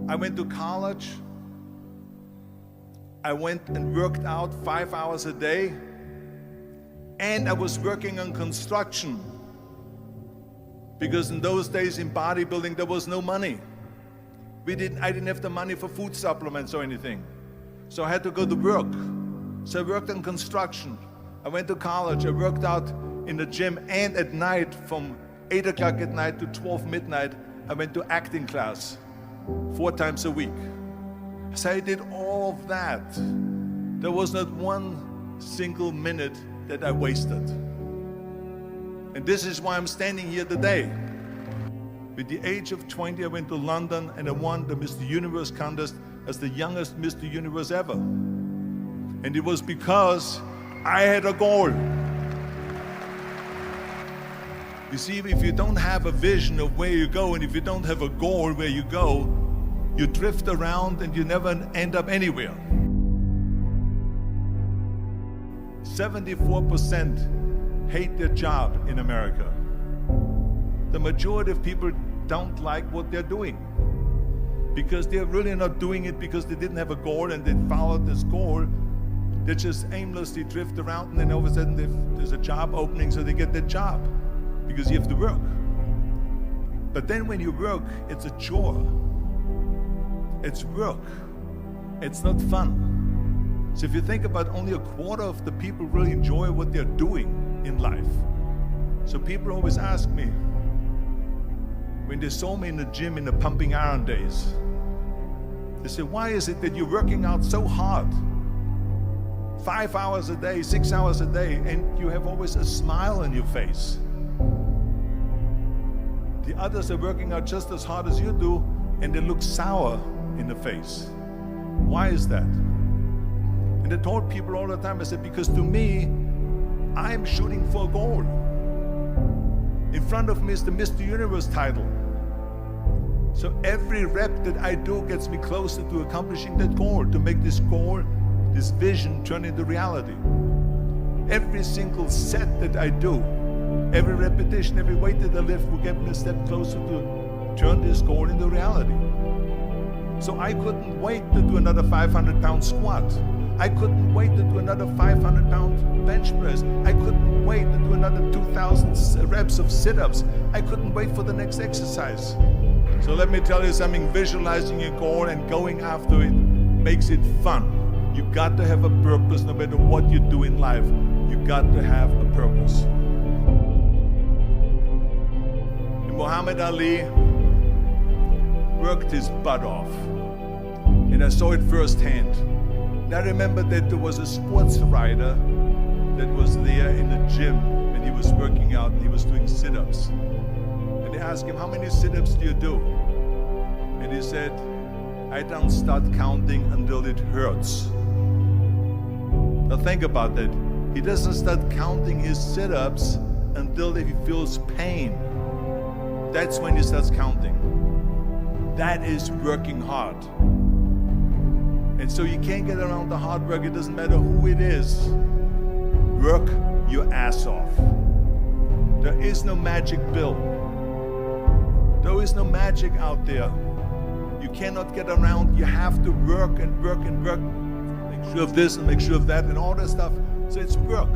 I went to college. I went and worked out 5 hours a day, and I was working on construction, because in those days in bodybuilding there was no money. I didn't have the money for food supplements or anything, so I had to go to work. So I worked on construction. I went to college. I worked out in the gym, and at night from 8 o'clock at night to 12 midnight I went to acting class 4 times a week. So I did all of that. There was not one single minute that I wasted. And this is why I'm standing here today. With the age of 20, I went to London and I won the Mr. Universe contest as the youngest Mr. Universe ever. And it was because I had a goal. You see, if you don't have a vision of where you go, and if you don't have a goal where you go, you drift around and you never end up anywhere. 74% hate their job in America. The majority of people don't like what they're doing because they're really not doing it because they didn't have a goal and they followed this goal. They just aimlessly drift around, and then all of a sudden there's a job opening, so they get that job because you have to work. But then when you work, it's a chore. It's work. It's not fun. So if you think about, only a quarter of the people really enjoy what they're doing in life. So people always ask me, when they saw me in the gym in the pumping iron days, they say, why is it that you're working out so hard? 5 hours a day, 6 hours a day, and you have always a smile on your face. The others are working out just as hard as you do, and they look sour in the face. Why is that? And I told people all the time, I said, because to me, I'm shooting for a goal. In front of me is the Mr. Universe title. So every rep that I do gets me closer to accomplishing that goal, to make this goal, this vision, turn into reality. Every single set that I do, every repetition, every weight that I lift will get me a step closer to turn this goal into reality. So I couldn't wait to do another 500-pound squat. I couldn't wait to do another 500-pound bench press. I couldn't wait to do another 2,000 reps of sit-ups. I couldn't wait for the next exercise. So let me tell you something, visualizing your goal and going after it makes it fun. You got to have a purpose no matter what you do in life. You got to have a purpose. And Muhammad Ali worked his butt off, and I saw it firsthand. And I remember that there was a sports writer that was there in the gym when he was working out and he was doing sit-ups. And they asked him, how many sit-ups do you do? And he said, I don't start counting until it hurts. Now think about that. He doesn't start counting his sit-ups until he feels pain. That's when he starts counting. That is working hard. And so you can't get around the hard work. It doesn't matter who it is. Work your ass off. There is no magic pill. There is no magic out there. You cannot get around. You have to work and work and work. Make sure of this and make sure of that and all that stuff. So it's work.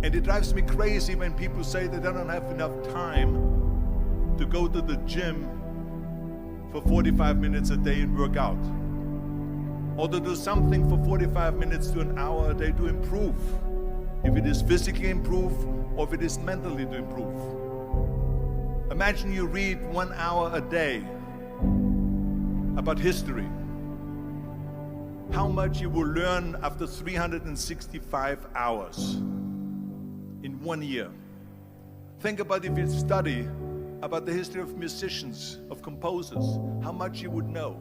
And it drives me crazy when people say that they don't have enough time to go to the gym for 45 minutes a day and work out. Or to do something for 45 minutes to an hour a day to improve. If it is physically improve or if it is mentally to improve. Imagine you read 1 hour a day about history. How much you will learn after 365 hours in 1 year. Think about if you study about the history of musicians, of composers, how much you would know.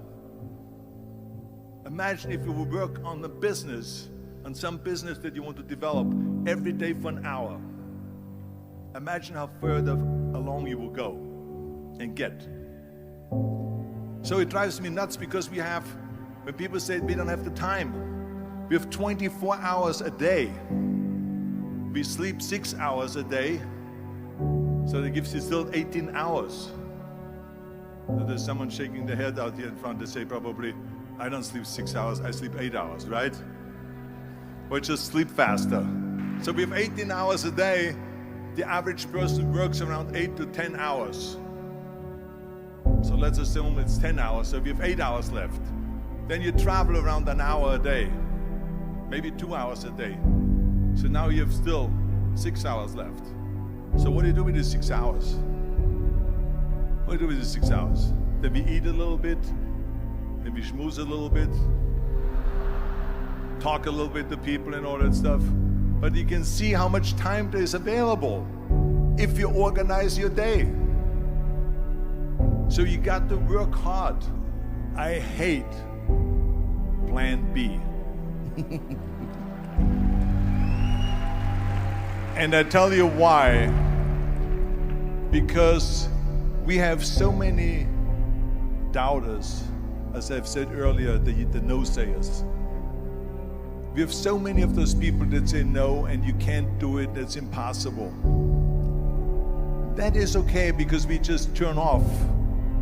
Imagine if you would work on a business, on some business that you want to develop every day for an hour. Imagine how further along you will go and get. So it drives me nuts because when people say we don't have the time, we have 24 hours a day. We sleep 6 hours a day. So that gives you still 18 hours. So there's someone shaking their head out here in front. They say probably, I don't sleep 6 hours, I sleep 8 hours, right? Or just sleep faster. So we have 18 hours a day. The average person works around 8 to 10 hours. So let's assume it's 10 hours, so we have 8 hours left. Then you travel around an hour a day, maybe 2 hours a day. So now you have still 6 hours left. So what do you do with these 6 hours? What do you do with these 6 hours? Then we eat a little bit, then we schmooze a little bit, talk a little bit to people and all that stuff. But you can see how much time there is available if you organize your day. So you got to work hard. I hate plan B. And I tell you why. Because we have so many doubters, as I've said earlier, the no-sayers. We have so many of those people that say no and you can't do it, that's impossible. That is okay because we just turn off,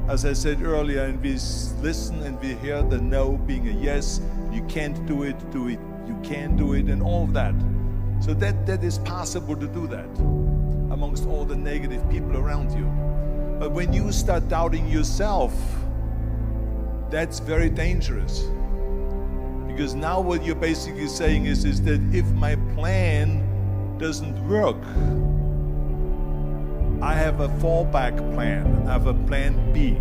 as I said earlier, and we listen and we hear the no being a yes. You can't do it, you can do it, and all of that. So that is possible to do that amongst all the negative people around you. But when you start doubting yourself, that's very dangerous. Because now what you're basically saying is that if my plan doesn't work, I have a fallback plan, I have a plan B.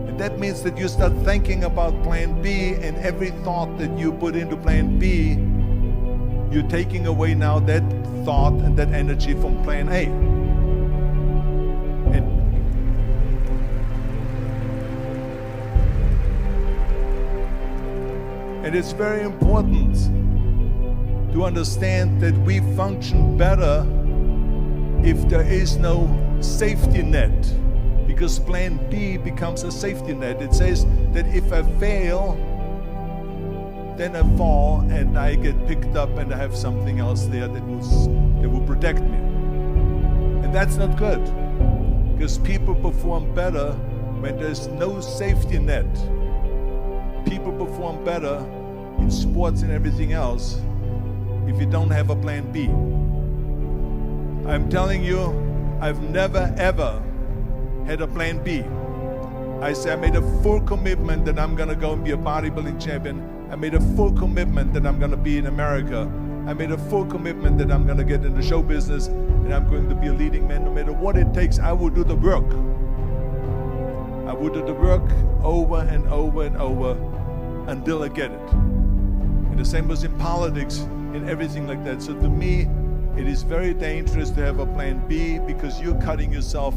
And that means that you start thinking about plan B, and every thought that you put into plan B, you're taking away now that thought and that energy from plan A. And it's very important to understand that we function better if there is no safety net, because plan B becomes a safety net. It says that if I fail, then I fall and I get picked up and I have something else there that will protect me. And that's not good, because people perform better when there's no safety net. People perform better in sports and everything else if you don't have a plan B. I'm telling you, I've never ever had a plan B. I made a full commitment that I'm gonna go and be a bodybuilding champion. I made a full commitment that I'm gonna be in America. I made a full commitment that I'm gonna get in the show business and I'm going to be a leading man. No matter what it takes, I will do the work. I will do the work over and over and over until I get it. And the same was in politics, in everything like that. So to me, it is very dangerous to have a plan B, because you're cutting yourself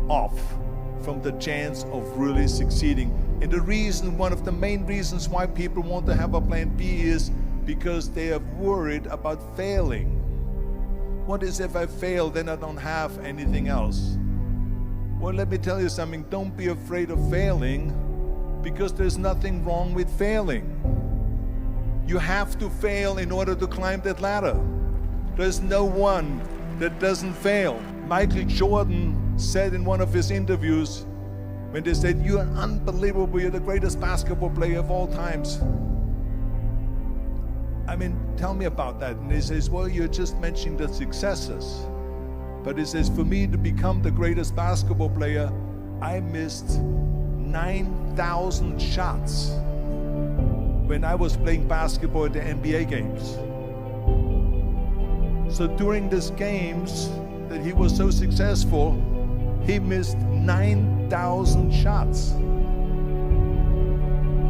off from the chance of really succeeding. And the reason, one of the main reasons why people want to have a plan B is because they are worried about failing. What is if I fail, then I don't have anything else? Well, let me tell you something, don't be afraid of failing, because there's nothing wrong with failing. You have to fail in order to climb that ladder. There's no one that doesn't fail. Michael Jordan said in one of his interviews, when they said, "You're unbelievable, you're the greatest basketball player of all times." I mean, tell me about that. And he says, well, you're just mentioning the successes. But he says, for me to become the greatest basketball player, I missed 9,000 shots when I was playing basketball at the NBA games. So during these games that he was so successful, he missed 9,000 shots.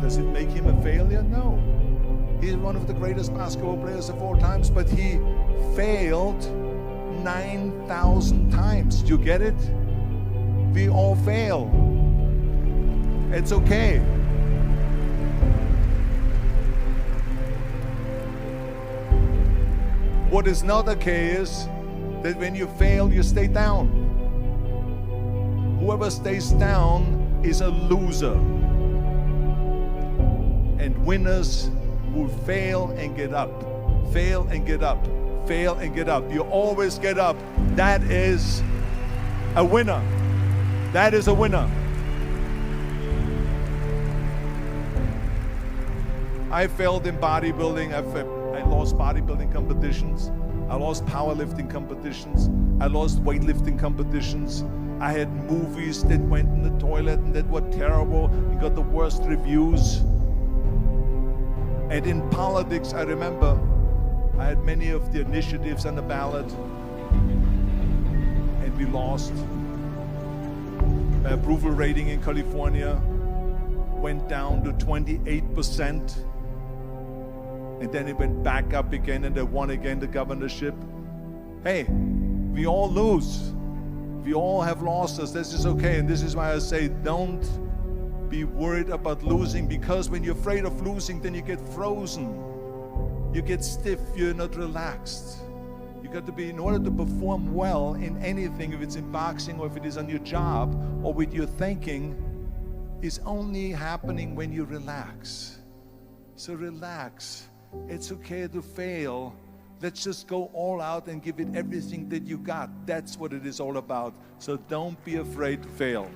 Does it make him a failure? No. He's one of the greatest basketball players of all times, but he failed 9,000 times. Do you get it? We all fail. It's okay. What is not okay is that when you fail, you stay down. Whoever stays down is a loser. And winners will fail and get up, fail and get up, fail and get up. You always get up. That is A winner. That is a winner. I failed in bodybuilding. I lost bodybuilding competitions. I lost powerlifting competitions. I lost weightlifting competitions. I had movies that went in the toilet and that were terrible and got the worst reviews. And in politics, I remember I had many of the initiatives on the ballot and we lost. My approval rating in California went down to 28%. And then it went back up again and I won again the governorship. Hey, we all lose. We all have losses. This is okay. And this is why I say don't be worried about losing, because when you're afraid of losing, then you get frozen. You get stiff. You're not relaxed. You got to be, in order to perform well in anything, if it's in boxing or if it is on your job or with your thinking, is only happening when you relax. So relax. It's okay to fail. Let's just go all out and give it everything that you got. That's what it is all about. So don't be afraid to fail.